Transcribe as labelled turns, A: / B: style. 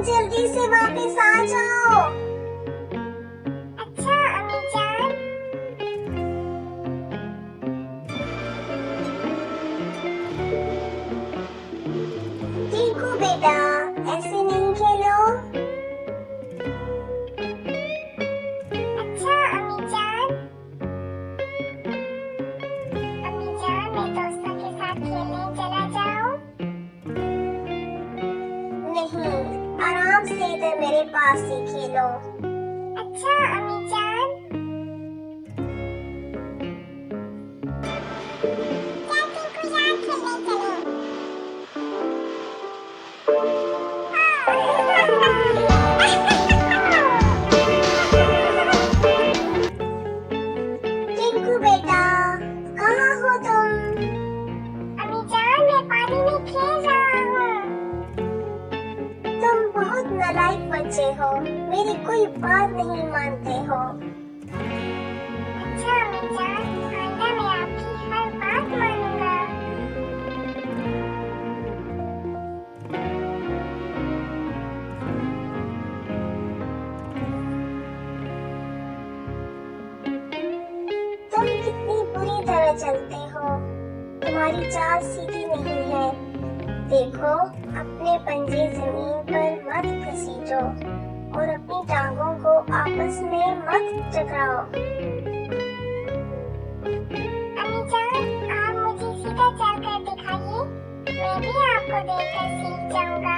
A: जल्दी से वापस आ जाओ। अच्छा अम्मी जान। टिंकू बेटा ऐसे नहीं खेलो। अच्छा अम्मी जान। अम्मी जान मैं दोस्तों के साथ खेलने चला जाऊं? नहीं, आराम से इधर मेरे पास ही खेलो। अच्छा अम्मी जान। क्या टिंकू यहाँ खेलने चले? टिंकू बेटा कहाँ हो तुम? अम्मी जान मैं पानी में खेल रहा हूँ। तुम बहुत नालायक बच्चे हो, मेरी कोई बात नहीं मानते हो। अच्छा अम्मी जान, आइंदा मैं आपकी हर बात मानूंगा। तुम कितनी बुरी तरह चलते हो, तुम्हारी चाल सीधी नहीं है। देखो अपने पंजे जमीन पर मत घसीटो और अपनी टांगों को आपस में मत टकराओ। अम्मी जान आप मुझे सीधा चलकर दिखाइए, मैं भी आपको देखकर सीख जाऊंगा।